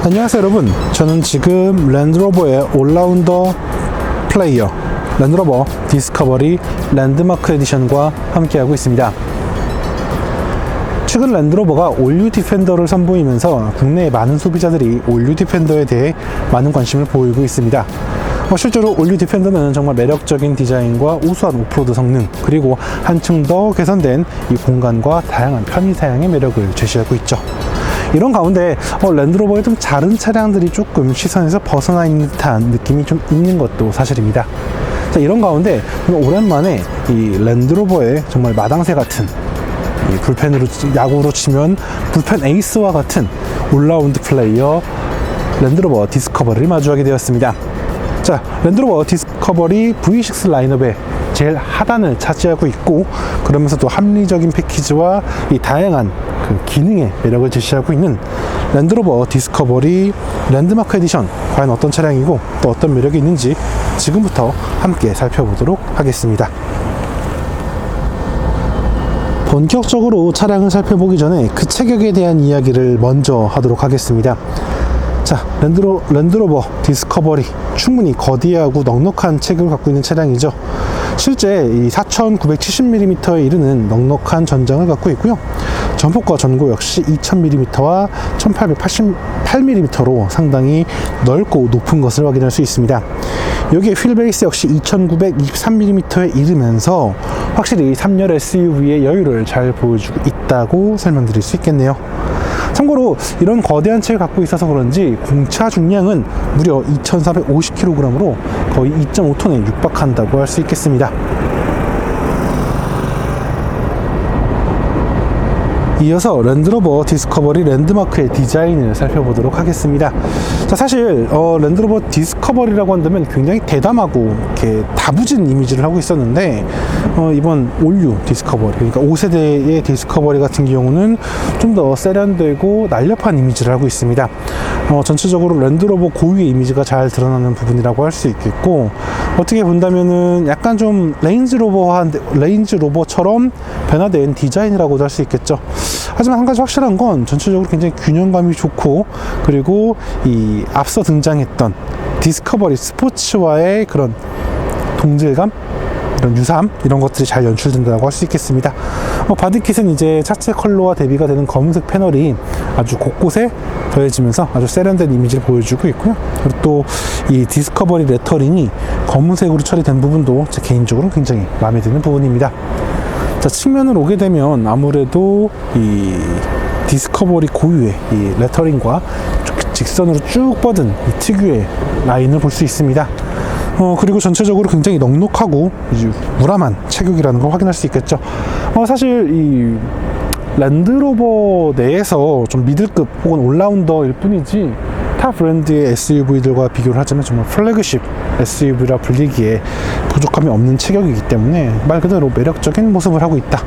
안녕하세요 여러분, 저는 지금 랜드로버의 올라운더 플레이어 랜드로버 디스커버리 랜드마크 에디션과 함께하고 있습니다. 최근 랜드로버가 올류 디펜더를 선보이면서 국내의 많은 소비자들이 올류 디펜더에 대해 많은 관심을 보이고 있습니다. 실제로 올류 디펜더는 정말 매력적인 디자인과 우수한 오프로드 성능, 그리고 한층 더 개선된 이 공간과 다양한 편의 사양의 매력을 제시하고 있죠. 이런 가운데 랜드로버의 좀 다른 차량들이 조금 시선에서 벗어나 있는 듯한 느낌이 좀 있는 것도 사실입니다. 자, 이런 가운데 오랜만에 이 랜드로버의 정말 마당새 같은, 이 불펜으로 야구로 치면 불펜 에이스와 같은 올라운드 플레이어 랜드로버 디스커버리를 마주하게 되었습니다. 자, 랜드로버 디스커버리 V6 라인업의 제일 하단을 차지하고 있고, 그러면서도 합리적인 패키지와 이 다양한 그 기능의 매력을 제시하고 있는 랜드로버 디스커버리 랜드마크 에디션, 과연 어떤 차량이고 또 어떤 매력이 있는지 지금부터 함께 살펴보도록 하겠습니다. 본격적으로 차량을 살펴보기 전에 그 체격에 대한 이야기를 먼저 하도록 하겠습니다. 자, 랜드로버 디스커버리, 충분히 거대하고 넉넉한 체격을 갖고 있는 차량이죠. 실제 이 4970mm에 이르는 넉넉한 전장을 갖고 있고요. 전폭과 전고 역시 2000mm와 1888mm로 상당히 넓고 높은 것을 확인할 수 있습니다. 여기에 휠베이스 역시 2923mm에 이르면서 확실히 3열 SUV의 여유를 잘 보여주고 있다고 설명드릴 수 있겠네요. 참고로 이런 거대한 체를 갖고 있어서 그런지 공차 중량은 무려 2450kg으로 거의 2.5톤에 육박한다고 할 수 있겠습니다. 이어서 랜드로버 디스커버리 랜드마크의 디자인을 살펴보도록 하겠습니다. 자, 사실 랜드로버 디스커버리라고 한다면 굉장히 대담하고 이렇게 다부진 이미지를 하고 있었는데, 이번 올류 디스커버리, 그러니까 5세대의 디스커버리 같은 경우는 좀 더 세련되고 날렵한 이미지를 하고 있습니다. 전체적으로 랜드로버 고유의 이미지가 잘 드러나는 부분이라고 할 수 있겠고, 어떻게 본다면은 약간 좀 레인지로버처럼 변화된 디자인이라고도 할 수 있겠죠. 하지만 한 가지 확실한 건 전체적으로 굉장히 균형감이 좋고, 그리고 이 앞서 등장했던 디스커버리 스포츠와의 그런 동질감, 이런 유사함, 이런 것들이 잘 연출된다고 할 수 있겠습니다. 바디킷은 이제 차체 컬러와 대비가 되는 검은색 패널이 아주 곳곳에 더해지면서 아주 세련된 이미지를 보여주고 있고요. 그리고 또 이 디스커버리 레터링이 검은색으로 처리된 부분도 제 개인적으로 굉장히 마음에 드는 부분입니다. 자, 측면을 오게 되면 아무래도 이 디스커버리 고유의 이 레터링과 직선으로 쭉 뻗은 이 특유의 라인을 볼 수 있습니다. 그리고 전체적으로 굉장히 넉넉하고 우람한 체격이라는 걸 확인할 수 있겠죠. 사실 이 랜드로버 내에서 좀 미들급 혹은 올라운더일 뿐이지 타 브랜드의 SUV들과 비교를 하자면 정말 플래그십 SUV라 불리기에 부족함이 없는 체격이기 때문에 말 그대로 매력적인 모습을 하고 있다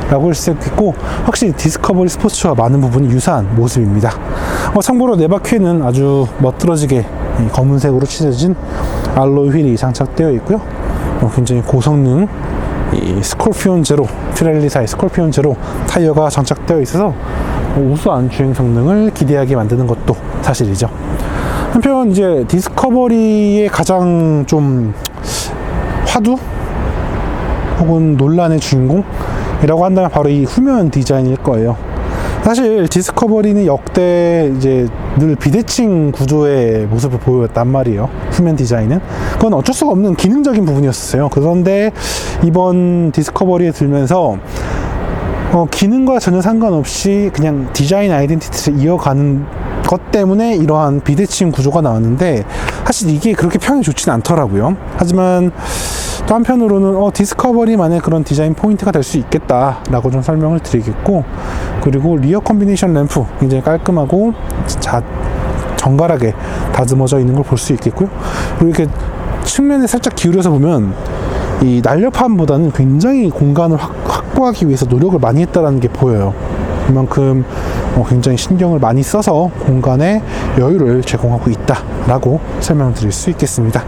라고 할 수 있겠고, 확실히 디스커버리 스포츠와 많은 부분이 유사한 모습입니다. 참고로 네 바퀴에는 아주 멋들어지게 검은색으로 칠해진 알로이 휠이 장착되어 있고요. 굉장히 고성능 이 스콜피온 제로, 피렐리사의 스콜피온 제로 타이어가 장착되어 있어서 우수한 주행 성능을 기대하게 만드는 것도 사실이죠. 한편 이제 디스커버리의 가장 좀 화두 혹은 논란의 주인공이라고 한다면 바로 이 후면 디자인일 거예요. 사실 디스커버리는 역대 이제 늘 비대칭 구조의 모습을 보여왔단 말이에요. 후면 디자인은 그건 어쩔 수가 없는 기능적인 부분이었어요. 그런데 이번 디스커버리에 들면서 기능과 전혀 상관없이 그냥 디자인 아이덴티티를 이어가는 것 때문에 이러한 비대칭 구조가 나왔는데, 사실 이게 그렇게 평이 좋지는 않더라고요. 하지만 또 한편으로는 디스커버리만의 그런 디자인 포인트가 될 수 있겠다라고 좀 설명을 드리겠고, 그리고 리어 컴비네이션 램프 굉장히 깔끔하고 정갈하게 다듬어져 있는 걸 볼 수 있겠고요. 그리고 이렇게 측면에 살짝 기울여서 보면 이 날렵함보다는 굉장히 공간을 확보하기 위해서 노력을 많이 했다는 게 보여요. 그만큼 굉장히 신경을 많이 써서 공간에 여유를 제공하고 있다라고 설명드릴 수 있겠습니다.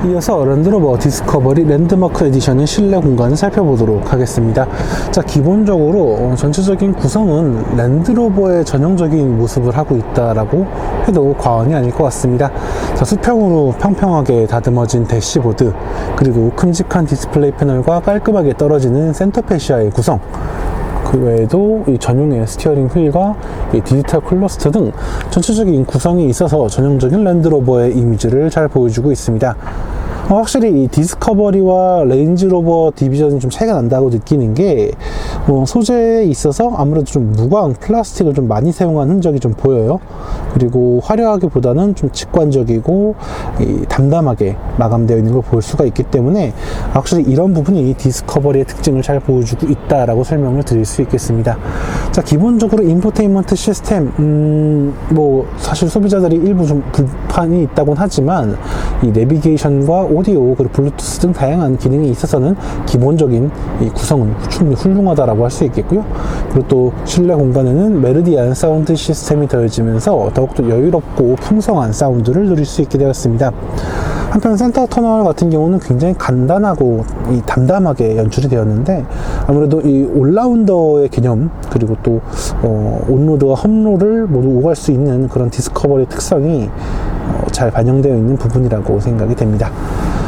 이어서 랜드로버 디스커버리 랜드마크 에디션의 실내 공간을 살펴보도록 하겠습니다. 자, 기본적으로 전체적인 구성은 랜드로버의 전형적인 모습을 하고 있다라고 해도 과언이 아닐 것 같습니다. 자, 수평으로 평평하게 다듬어진 대시보드, 그리고 큼직한 디스플레이 패널과 깔끔하게 떨어지는 센터 패시아의 구성, 그 외에도 이 전용의 스티어링 휠과 이 디지털 클러스터 등 전체적인 구성이 있어서 전형적인 랜드로버의 이미지를 잘 보여주고 있습니다. 확실히 이 디스커버리와 레인지로버 디비전이 좀 차이가 난다고 느끼는 게 소재에 있어서 아무래도 좀 무광 플라스틱을 좀 많이 사용한 흔적이 좀 보여요. 그리고 화려하기보다는 좀 직관적이고 담담하게 마감되어 있는 걸 볼 수가 있기 때문에 확실히 이런 부분이 디스커버리의 특징을 잘 보여주고 있다라고 설명을 드릴 수 있겠습니다. 자, 기본적으로 인포테인먼트 시스템 사실 소비자들이 일부 좀 불판이 있다곤 하지만 이 내비게이션과 오디오 그리고 블루투스 등 다양한 기능이 있어서는 기본적인 이 구성은 충분히 훌륭하다라고 할 수 있겠고요. 그리고 또 실내 공간에는 메르디안 사운드 시스템이 더해지면서 더욱더 여유롭고 풍성한 사운드를 누릴 수 있게 되었습니다. 한편 센터 터널 같은 경우는 굉장히 간단하고 담담하게 연출이 되었는데, 아무래도 이 올라운더의 개념, 그리고 또 온로드와 홈로를 모두 오갈 수 있는 그런 디스커버리의 특성이 잘 반영되어 있는 부분이라고 생각이 됩니다.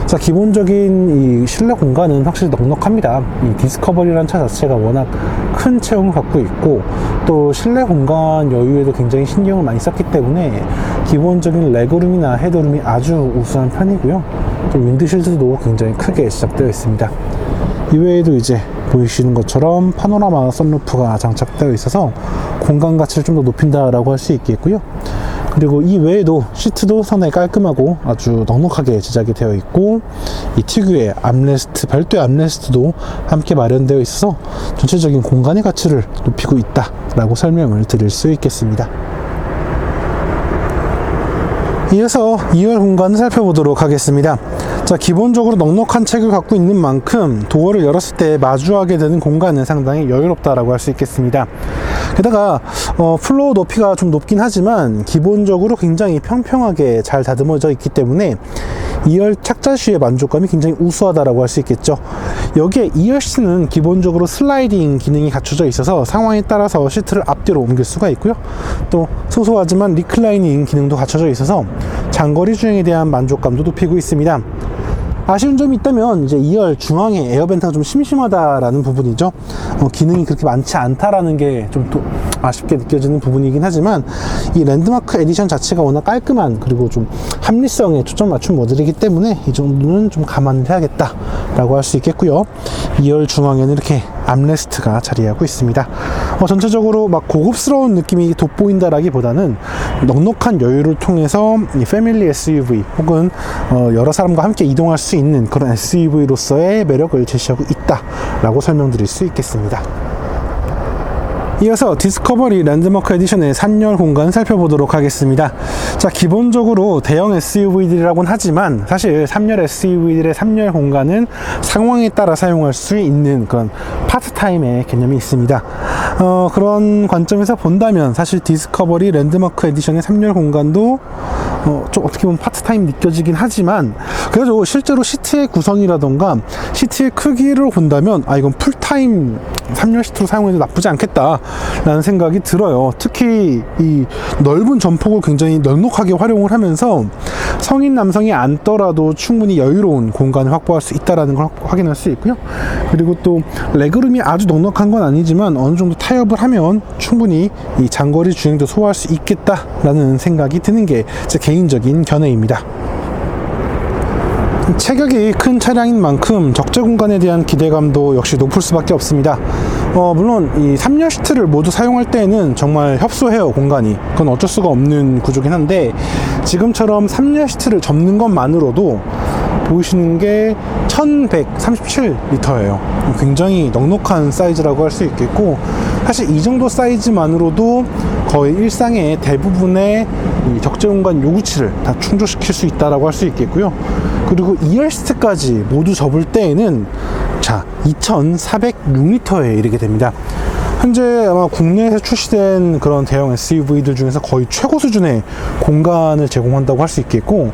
자, 기본적인 이 실내 공간은 확실히 넉넉합니다. 이 디스커버리라는 차 자체가 워낙 큰 체형을 갖고 있고, 또 실내 공간 여유에도 굉장히 신경을 많이 썼기 때문에 기본적인 레그룸이나 헤드룸이 아주 우수한 편이고요. 또 윈드실드도 굉장히 크게 제작되어 있습니다. 이외에도 이제 보이시는 것처럼 파노라마 선루프가 장착되어 있어서 공간 가치를 좀 더 높인다라고 할 수 있겠고요. 그리고 이 외에도 시트도 상당히 깔끔하고 아주 넉넉하게 제작이 되어 있고, 이 특유의 암레스트, 별도의 암레스트도 함께 마련되어 있어서 전체적인 공간의 가치를 높이고 있다라고 설명을 드릴 수 있겠습니다. 이어서 2열 공간을 살펴보도록 하겠습니다. 자, 기본적으로 넉넉한 책을 갖고 있는 만큼 도어를 열었을 때 마주하게 되는 공간은 상당히 여유롭다라고 할 수 있겠습니다. 게다가 플로어 높이가 좀 높긴 하지만 기본적으로 굉장히 평평하게 잘 다듬어져 있기 때문에 2열 착자 시의 만족감이 굉장히 우수하다라고 할 수 있겠죠. 여기에 2열 시트는 기본적으로 슬라이딩 기능이 갖춰져 있어서 상황에 따라서 시트를 앞뒤로 옮길 수가 있고요. 또 소소하지만 리클라이닝 기능도 갖춰져 있어서 장거리 주행에 대한 만족감도 높이고 있습니다. 아쉬운 점이 있다면 이제 2열 중앙에 에어벤트가 좀 심심하다라는 부분이죠. 기능이 그렇게 많지 않다라는 게 좀 아쉽게 느껴지는 부분이긴 하지만, 이 랜드마크 에디션 자체가 워낙 깔끔한, 그리고 좀 합리성에 초점 맞춘 모델이기 때문에 이 정도는 좀 감안해야겠다라고 할 수 있겠고요. 2열 중앙에는 이렇게 암레스트가 자리하고 있습니다. 전체적으로 막 고급스러운 느낌이 돋보인다라기보다는 넉넉한 여유를 통해서 이 패밀리 SUV 혹은 여러 사람과 함께 이동할 수 있는 그런 SUV로서의 매력을 제시하고 있다라고 설명드릴 수 있겠습니다. 이어서 디스커버리 랜드마크 에디션의 3열 공간을 살펴보도록 하겠습니다. 자, 기본적으로 대형 SUV들이라고는 하지만 사실 3열 SUV들의 3열 공간은 상황에 따라 사용할 수 있는 그런 파트타임의 개념이 있습니다. 그런 관점에서 본다면 사실 디스커버리 랜드마크 에디션의 3열 공간도 좀 어떻게 보면 파트타임 느껴지긴 하지만, 그래도 실제로 시트의 구성이라던가 시트의 크기를 본다면 이건 풀타임 3열 시트로 사용해도 나쁘지 않겠다 라는 생각이 들어요. 특히 이 넓은 전폭을 굉장히 넉넉하게 활용을 하면서 성인 남성이 앉더라도 충분히 여유로운 공간을 확보할 수 있다는 걸 확인할 수 있고요. 그리고 또 레그룸이 아주 넉넉한 건 아니지만 어느 정도 타협을 하면 충분히 이 장거리 주행도 소화할 수 있겠다라는 생각이 드는 게 제 개인적인 견해입니다. 체격이 큰 차량인 만큼 적재 공간에 대한 기대감도 역시 높을 수밖에 없습니다. 물론 이 3열 시트를 모두 사용할 때에는 정말 협소해요, 공간이. 그건 어쩔 수가 없는 구조긴 한데, 지금처럼 3열 시트를 접는 것만으로도 보이시는 게 1137리터예요. 굉장히 넉넉한 사이즈라고 할 수 있겠고, 사실 이 정도 사이즈만으로도 거의 일상의 대부분의 이 적재 공간 요구치를 다 충족시킬 수 있다라고 할 수 있겠고요. 그리고 2열 시트까지 모두 접을 때에는 자 2406리터에 이르게 됩니다. 현재 아마 국내에서 출시된 그런 대형 SUV들 중에서 거의 최고 수준의 공간을 제공한다고 할 수 있겠고,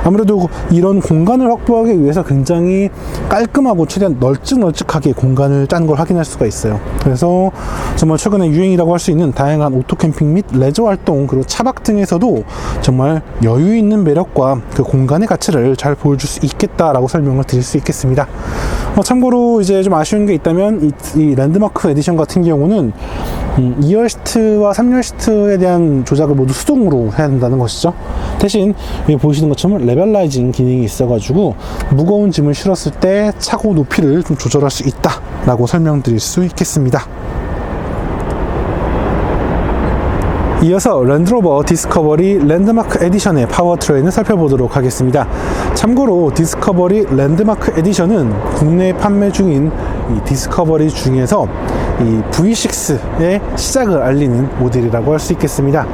아무래도 이런 공간을 확보하기 위해서 굉장히 깔끔하고 최대한 널찍널찍하게 공간을 짠 걸 확인할 수가 있어요. 그래서 정말 최근에 유행이라고 할 수 있는 다양한 오토캠핑 및 레저 활동, 그리고 차박 등에서도 정말 여유 있는 매력과 그 공간의 가치를 잘 보여줄 수 있겠다라고 설명을 드릴 수 있겠습니다. 참고로 이제 좀 아쉬운 게 있다면 이 랜드마크 에디션 같은 경우는 2열 시트와 3열 시트에 대한 조작을 모두 수동으로 해야 된다는 것이죠. 대신 여기 보시는 것처럼 레벨라이징 기능이 있어가지고 무거운 짐을 실었을 때 차고 높이를 좀 조절할 수 있다라고 설명드릴 수 있겠습니다. 이어서 랜드로버 디스커버리 랜드마크 에디션의 파워트레인을 살펴보도록 하겠습니다. 참고로 디스커버리 랜드마크 에디션은 국내 판매 중인 이 디스커버리 중에서 이 V6의 시작을 알리는 모델이라고 할 수 있겠습니다.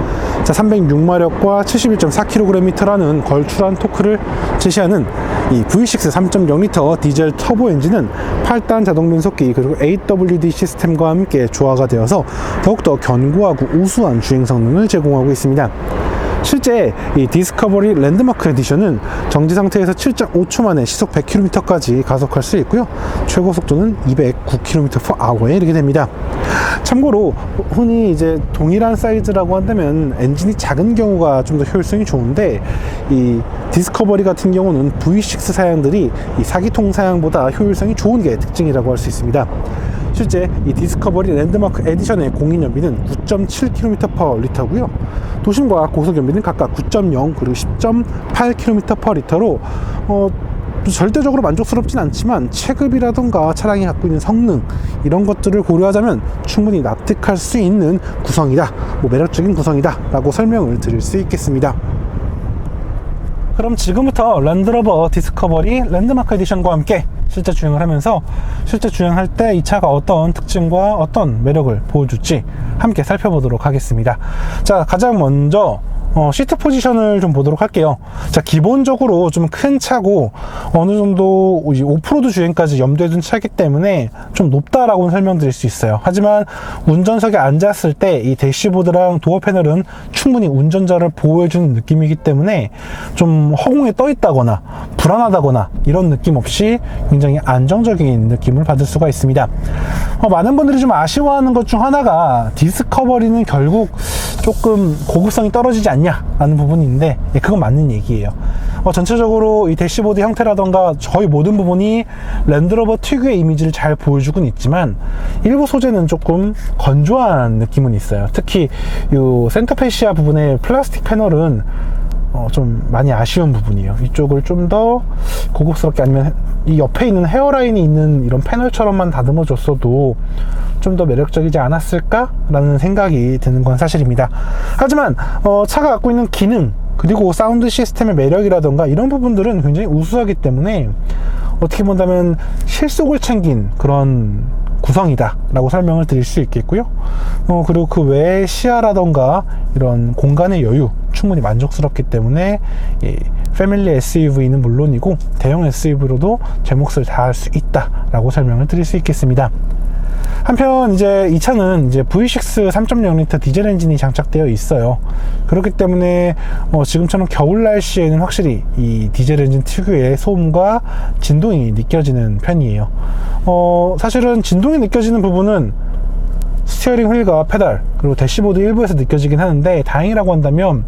자, 306마력과 71.4kgm라는 걸출한 토크를 제시하는 이 V6 3.0L 디젤 터보 엔진은 8단 자동 변속기 그리고 AWD 시스템과 함께 조화가 되어서 더욱더 견고하고 우수한 주행 성능을 제공하고 있습니다. 실제 이 디스커버리 랜드마크 에디션은 정지 상태에서 7.5초 만에 시속 100km까지 가속할 수 있고요. 최고 속도는 209km/h에 이르게 됩니다. 참고로 흔히 이제 동일한 사이즈라고 한다면 엔진이 작은 경우가 좀 더 효율성이 좋은데, 이 디스커버리 같은 경우는 V6 사양들이 이 4기통 사양보다 효율성이 좋은 게 특징이라고 할 수 있습니다. 실제 이 디스커버리 랜드마크 에디션의 공인 연비는 9.7km/L고요. 도심과 고속 연비는 각각 9.0 그리고 10.8km/L로 절대적으로 만족스럽진 않지만 체급이라던가 차량이 갖고 있는 성능, 이런 것들을 고려하자면 충분히 납득할 수 있는 구성이다, 매력적인 구성이다 라고 설명을 드릴 수 있겠습니다. 그럼 지금부터 랜드로버 디스커버리 랜드마크 에디션과 함께 실제 주행을 하면서 실제 주행할 때 이 차가 어떤 특징과 어떤 매력을 보여줄지 함께 살펴보도록 하겠습니다. 자, 가장 먼저 시트 포지션을 좀 보도록 할게요. 자, 기본적으로 좀 큰 차고 어느 정도 오프로드 주행까지 염두에 둔 차이기 때문에 좀 높다라고는 설명드릴 수 있어요. 하지만 운전석에 앉았을 때 이 대시보드랑 도어 패널은 충분히 운전자를 보호해주는 느낌이기 때문에 좀 허공에 떠 있다거나 불안하다거나 이런 느낌 없이 굉장히 안정적인 느낌을 받을 수가 있습니다. 많은 분들이 좀 아쉬워하는 것 중 하나가 디스커버리는 결국 조금 고급성이 떨어지지 않냐라는 부분인데, 그건 맞는 얘기예요. 전체적으로 이 대시보드 형태라던가 거의 모든 부분이 랜드로버 특유의 이미지를 잘 보여주곤 있지만 일부 소재는 조금 건조한 느낌은 있어요. 특히 이 센터 패시아 부분의 플라스틱 패널은 좀 많이 아쉬운 부분이에요. 이쪽을 좀 더 고급스럽게, 아니면 이 옆에 있는 헤어라인이 있는 이런 패널처럼만 다듬어 줬어도 좀 더 매력적이지 않았을까? 라는 생각이 드는 건 사실입니다. 하지만 차가 갖고 있는 기능, 그리고 사운드 시스템의 매력이라던가 이런 부분들은 굉장히 우수하기 때문에 어떻게 본다면 실속을 챙긴 그런 구성이다 라고 설명을 드릴 수 있겠고요. 그리고 그 외에 시야라던가 이런 공간의 여유 충분히 만족스럽기 때문에 이 패밀리 SUV는 물론이고 대형 SUV로도 제 몫을 다할 수 있다 라고 설명을 드릴 수 있겠습니다. 한편 이제 이 차는 이제 V6 3.0L 디젤 엔진이 장착되어 있어요. 그렇기 때문에 지금처럼 겨울 날씨에는 확실히 이 디젤 엔진 특유의 소음과 진동이 느껴지는 편이에요. 사실은 진동이 느껴지는 부분은 스티어링 휠과 페달 그리고 대시보드 일부에서 느껴지긴 하는데, 다행이라고 한다면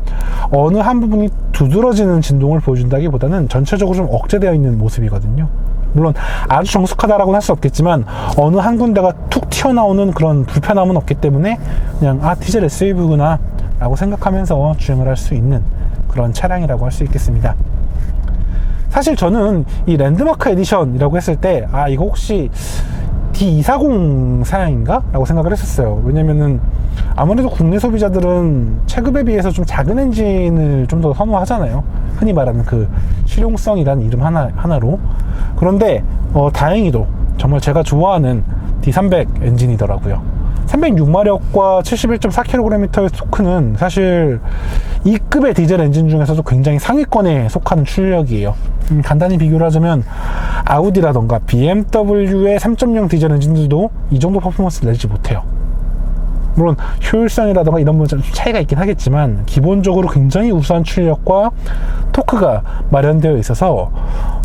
어느 한 부분이 두드러지는 진동을 보여준다기보다는 전체적으로 좀 억제되어 있는 모습이거든요. 물론 아주 정숙하다라고는 할 수 없겠지만 어느 한 군데가 툭 튀어나오는 그런 불편함은 없기 때문에 그냥 디젤 SUV구나 라고 생각하면서 주행을 할 수 있는 그런 차량이라고 할 수 있겠습니다. 사실 저는 이 랜드마크 에디션이라고 했을 때 이거 혹시 D240 사양인가? 라고 생각을 했었어요. 왜냐면은 아무래도 국내 소비자들은 체급에 비해서 좀 작은 엔진을 좀 더 선호하잖아요. 흔히 말하는 그 실용성이라는 이름 하나로. 그런데 다행히도 정말 제가 좋아하는 D300 엔진이더라고요. 306마력과 71.4kgm의 토크는 사실 이 급의 디젤 엔진 중에서도 굉장히 상위권에 속하는 출력이에요. 간단히 비교를 하자면 아우디라던가 BMW의 3.0 디젤 엔진들도 이 정도 퍼포먼스를 내지 못해요. 물론 효율성이라던가 이런 부분 좀 차이가 있긴 하겠지만 기본적으로 굉장히 우수한 출력과 토크가 마련되어 있어서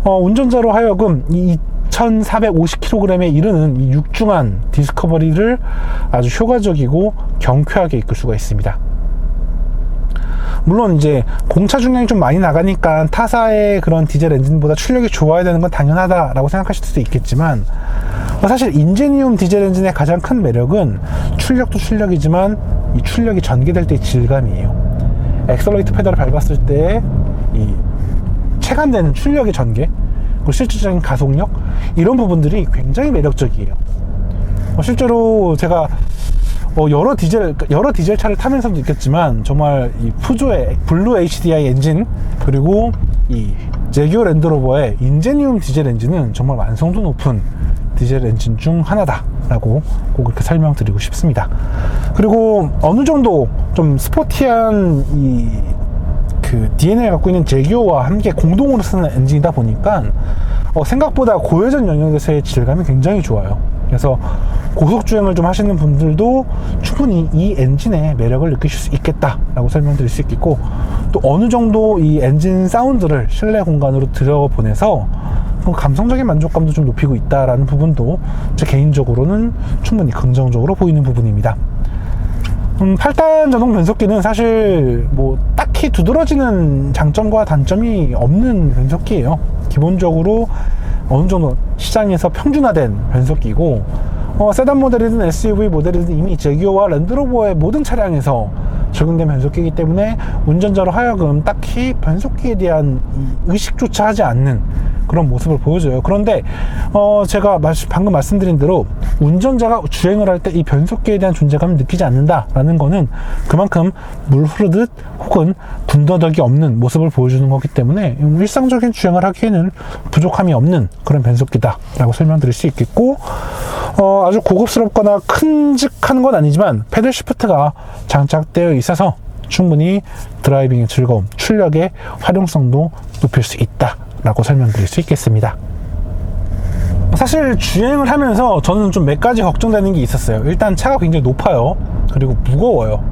운전자로 하여금 이 2450kg에 이르는 이 육중한 디스커버리를 아주 효과적이고 경쾌하게 이끌 수가 있습니다. 물론 이제 공차 중량이 좀 많이 나가니까 타사의 그런 디젤 엔진보다 출력이 좋아야 되는 건 당연하다라고 생각하실 수도 있겠지만, 사실 인제니움 디젤 엔진의 가장 큰 매력은 출력도 출력이지만 이 출력이 전개될 때의 질감이에요. 엑셀러레이터 페달을 밟았을 때 이 체감되는 출력의 전개, 그리고 실질적인 가속력, 이런 부분들이 굉장히 매력적이에요. 실제로 제가 여러 디젤 차를 타면서도 느꼈지만, 정말 이 푸조의 블루 HDI 엔진, 그리고 이 제기어 랜드로버의 인제니움 디젤 엔진은 정말 완성도 높은 디젤 엔진 중 하나다라고 꼭 그렇게 설명드리고 싶습니다. 그리고 어느 정도 좀 스포티한 그 DNA를 갖고 있는 제기어와 함께 공동으로 쓰는 엔진이다 보니까 생각보다 고회전 영역에서의 질감이 굉장히 좋아요. 그래서 고속주행을 좀 하시는 분들도 충분히 이 엔진의 매력을 느끼실 수 있겠다라고 설명드릴 수 있겠고, 또 어느 정도 이 엔진 사운드를 실내 공간으로 들여보내서 감성적인 만족감도 좀 높이고 있다라는 부분도 제 개인적으로는 충분히 긍정적으로 보이는 부분입니다. 8단 전동 변속기는 사실 뭐 딱히 두드러지는 장점과 단점이 없는 변속기예요. 기본적으로 어느 정도 시장에서 평준화된 변속기고, 세단 모델이든 SUV 모델이든 이미 제기어와 랜드로버의 모든 차량에서 적용된 변속기이기 때문에 운전자로 하여금 딱히 변속기에 대한 의식조차 하지 않는 그런 모습을 보여줘요. 그런데 제가 방금 말씀드린 대로 운전자가 주행을 할 때 이 변속기에 대한 존재감을 느끼지 않는다라는 거는 그만큼 물 흐르듯 혹은 군더더기 없는 모습을 보여주는 거기 때문에 일상적인 주행을 하기에는 부족함이 없는 그런 변속기다라고 설명드릴 수 있겠고, 아주 고급스럽거나 큼직한 건 아니지만 패들 시프트가 장착되어 있어서 충분히 드라이빙의 즐거움, 출력의 활용성도 높일 수 있다라고 설명드릴 수 있겠습니다. 사실 주행을 하면서 저는 좀 몇 가지 걱정되는 게 있었어요. 일단 차가 굉장히 높아요. 그리고 무거워요.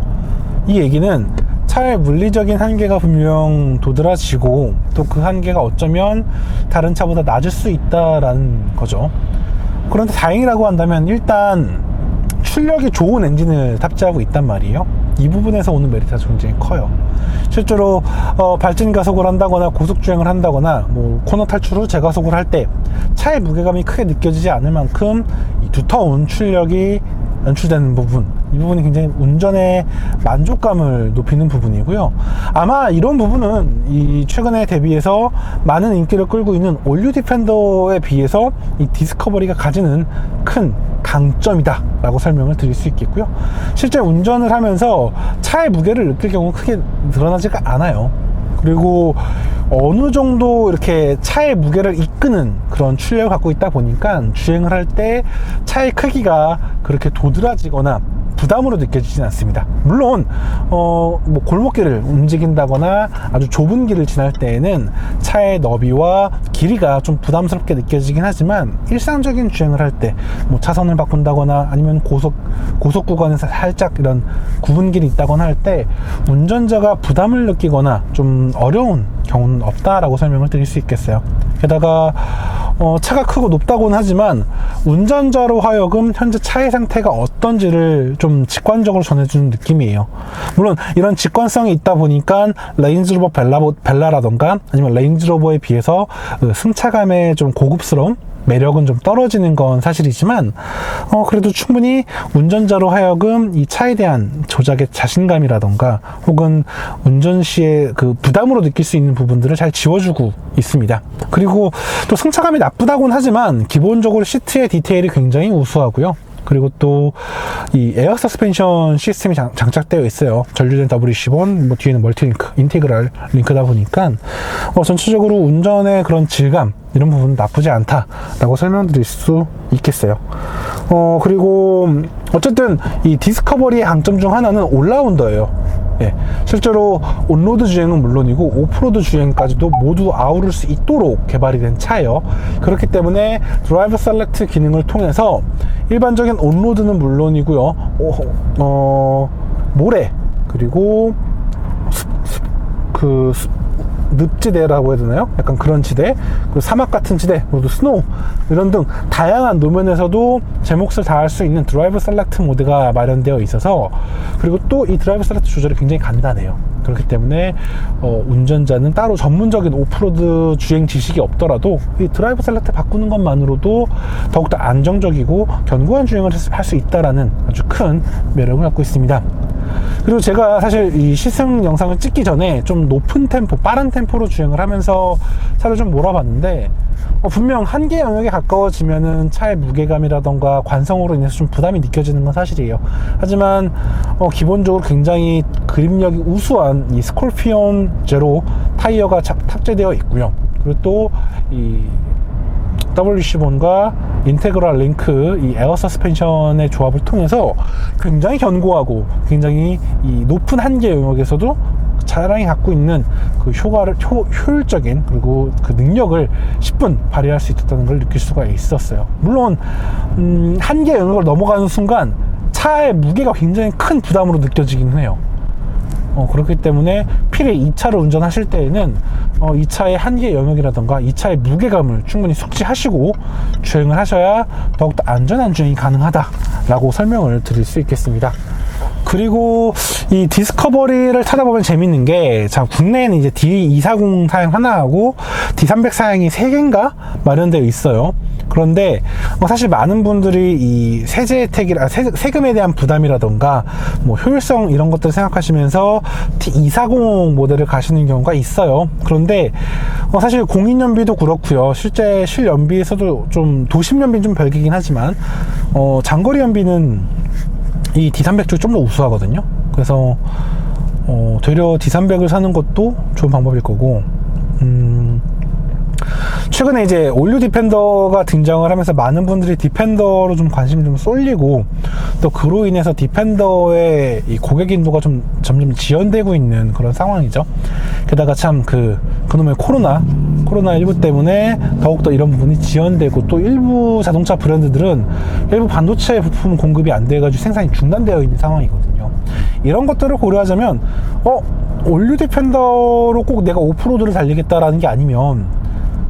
이 얘기는 차의 물리적인 한계가 분명 도드라지고, 또 그 한계가 어쩌면 다른 차보다 낮을 수 있다라는 거죠. 그런데 다행이라고 한다면 일단 출력이 좋은 엔진을 탑재하고 있단 말이에요. 이 부분에서 오는 메리트가 굉장히 커요. 실제로 발진 가속을 한다거나 고속주행을 한다거나 뭐 코너 탈출 후 재가속을 할 때 차의 무게감이 크게 느껴지지 않을 만큼 이 두터운 출력이 연출되는 부분, 이 부분이 굉장히 운전의 만족감을 높이는 부분이고요. 아마 이런 부분은 이 최근에 대비해서 많은 인기를 끌고 있는 올류 디펜더에 비해서 이 디스커버리가 가지는 큰 강점이다 라고 설명을 드릴 수 있겠고요. 실제 운전을 하면서 차의 무게를 느낄 경우 크게 드러나지가 않아요. 그리고 어느 정도 이렇게 차의 무게를 이끄는 그런 출력을 갖고 있다 보니까 주행을 할 때 차의 크기가 그렇게 도드라지거나 부담으로 느껴지진 않습니다. 물론 뭐 골목길을 움직인다거나 아주 좁은 길을 지날 때에는 차의 너비와 길이가 좀 부담스럽게 느껴지긴 하지만, 일상적인 주행을 할 때 뭐 차선을 바꾼다거나 아니면 고속 구간에서 살짝 이런 굽은 길이 있다거나 할 때 운전자가 부담을 느끼거나 좀 어려운 경우는 없다라고 설명을 드릴 수 있겠어요. 게다가 차가 크고 높다고는 하지만 운전자로 하여금 현재 차의 상태가 어떤지를 좀 직관적으로 전해주는 느낌이에요. 물론 이런 직관성이 있다 보니까 레인지로버 벨라라던가 아니면 레인지로버에 비해서 승차감의 좀 고급스러움, 매력은 좀 떨어지는 건 사실이지만, 그래도 충분히 운전자로 하여금 이 차에 대한 조작의 자신감이라던가 혹은 운전 시에 그 부담으로 느낄 수 있는 부분들을 잘 지워주고 있습니다. 그리고 또 승차감이 나쁘다고는 하지만 기본적으로 시트의 디테일이 굉장히 우수하고요. 그리고 또 이 에어 서스펜션 시스템이 장착되어 있어요. 전류된 WC1, 뭐 뒤에는 멀티링크, 인테그랄 링크다 보니까 전체적으로 운전의 그런 질감, 이런 부분은 나쁘지 않다라고 설명드릴 수 있겠어요. 그리고 어쨌든 이 디스커버리의 강점 중 하나는 올라운더예요. 예, 실제로 온로드 주행은 물론이고 오프로드 주행까지도 모두 아우를 수 있도록 개발이 된 차예요. 그렇기 때문에 드라이브 셀렉트 기능을 통해서 일반적인 온로드는 물론이고요, 모래 그리고 늪지대라고 해야 되나요? 약간 그런 지대, 그리고 사막 같은 지대, 그리고 스노우 이런 등 다양한 노면에서도 제 몫을 다할 수 있는 드라이브 셀렉트 모드가 마련되어 있어서, 그리고 또 이 드라이브 셀렉트 조절이 굉장히 간단해요. 그렇기 때문에 운전자는 따로 전문적인 오프로드 주행 지식이 없더라도 이 드라이브 셀렉트 바꾸는 것만으로도 더욱더 안정적이고 견고한 주행을 할 수 있다라는 아주 큰 매력을 갖고 있습니다. 그리고 제가 사실 이 시승 영상을 찍기 전에 좀 높은 템포, 빠른 템포로 주행을 하면서 차를 좀 몰아봤는데, 분명 한계 영역에 가까워지면은 차의 무게감이라던가 관성으로 인해서 좀 부담이 느껴지는 건 사실이에요. 하지만 기본적으로 굉장히 그립력이 우수한 이 스콜피온 제로 타이어가 탑재되어 있고요. 그리고 또 이 WC1과 인테그랄 링크 이 에어 서스펜션의 조합을 통해서 굉장히 견고하고 굉장히 이 높은 한계 영역에서도 차량이 갖고 있는 그 효율적인 그리고 그 능력을 10분 발휘할 수 있었다는 걸 느낄 수가 있었어요. 물론 한계 영역을 넘어가는 순간 차의 무게가 굉장히 큰 부담으로 느껴지긴 해요. 그렇기 때문에 필히 이 차를 운전하실 때에는 이 차의 한계 영역이라던가 이 차의 무게감을 충분히 숙지하시고 주행을 하셔야 더욱더 안전한 주행이 가능하다라고 설명을 드릴 수 있겠습니다. 그리고 이 디스커버리를 찾아보면 재밌는 게, 자, 국내에는 이제 D240 사양 하나하고 D300 사양이 3개인가 마련되어 있어요. 그런데 사실 많은 분들이 이 세제 혜택이라 세금에 대한 부담이라던가 뭐 효율성 이런 것들을 생각하시면서 D240 모델을 가시는 경우가 있어요. 그런데 사실 공인연비도 그렇고요, 실제 실연비에서도 좀 도심연비는 좀 별개긴 하지만 장거리 연비는 이 D300 쪽이 좀 더 우수하거든요. 그래서 되려 D300을 사는 것도 좋은 방법일 거고, 최근에 이제 올류 디펜더가 등장을 하면서 많은 분들이 디펜더로 좀 관심이 좀 쏠리고, 또 그로 인해서 디펜더의 이 고객 인도가 좀 점점 지연되고 있는 그런 상황이죠. 게다가 참 그놈의 코로나19 때문에 더욱더 이런 부분이 지연되고, 또 일부 자동차 브랜드들은 일부 반도체 부품 공급이 안 돼가지고 생산이 중단되어 있는 상황이거든요. 이런 것들을 고려하자면 올류 디펜더로 꼭 내가 오프로드를 달리겠다라는 게 아니면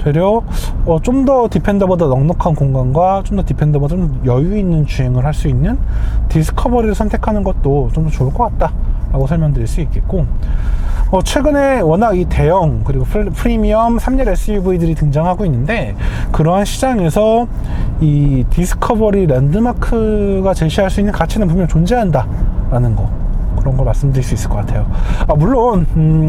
되려 좀 더 디펜더보다 넉넉한 공간과 좀 더 디펜더보다 좀 여유 있는 주행을 할 수 있는 디스커버리를 선택하는 것도 좀 더 좋을 것 같다 라고 설명드릴 수 있겠고, 최근에 워낙 이 대형 그리고 프리미엄 3열 SUV들이 등장하고 있는데, 그러한 시장에서 이 디스커버리 랜드마크가 제시할 수 있는 가치는 분명 존재한다 라는 거, 그런 걸 말씀드릴 수 있을 것 같아요. 물론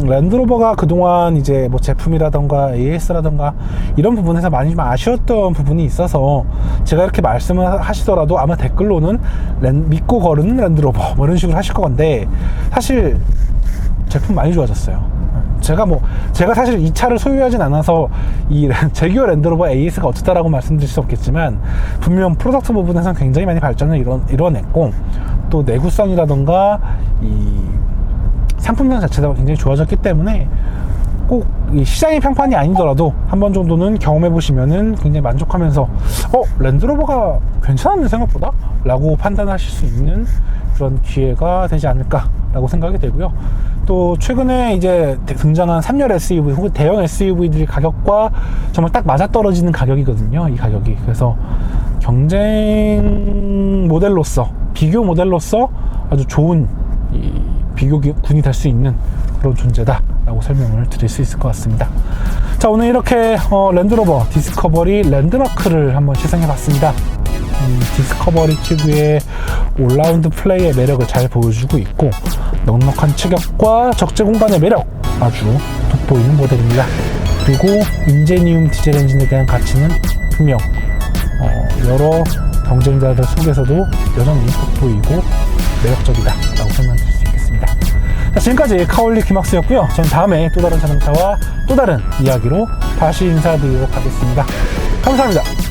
랜드로버가 그동안 이제 뭐 제품이라던가 AS라던가 이런 부분에서 많이 좀 아쉬웠던 부분이 있어서 제가 이렇게 말씀을 하시더라도 아마 댓글로는 믿고 거르는 랜드로버 뭐 이런 식으로 하실 것 같은데, 사실 제품 많이 좋아졌어요. 제가 사실 이 차를 소유하진 않아서 이 제규어 랜드로버 AS가 어쩌다라고 말씀드릴 수 없겠지만, 분명 프로덕트 부분에서는 굉장히 많이 발전을 이뤄냈고, 또 내구성이라던가 이 상품명 자체가 굉장히 좋아졌기 때문에 꼭 이 시장이 평판이 아니더라도 한 번 정도는 경험해 보시면은 굉장히 만족하면서 랜드로버가 괜찮았네 생각보다 라고 판단하실 수 있는 그런 기회가 되지 않을까 라고 생각이 되고요. 또 최근에 이제 등장한 3열 SUV 혹은 대형 SUV들의 가격과 정말 딱 맞아떨어지는 가격이거든요, 이 가격이. 그래서 경쟁 모델로서, 비교 모델로서 아주 좋은 이 비교군이 될 수 있는 그런 존재다 라고 설명을 드릴 수 있을 것 같습니다. 자, 오늘 이렇게 랜드로버 디스커버리 랜드마크를 한번 시승해 봤습니다. 디스커버리 특유의 올라운드 플레이의 매력을 잘 보여주고 있고, 넉넉한 체격과 적재 공간의 매력 아주 돋보이는 모델입니다. 그리고 인제니움 디젤 엔진에 대한 가치는 분명 여러 경쟁자들 속에서도 여전히 돋보이고 매력적이다 라고 설명드릴 수 있겠습니다. 자, 지금까지 카올리 김학수였고요. 저는 다음에 또 다른 자동차와 또 다른 이야기로 다시 인사드리도록 하겠습니다. 감사합니다.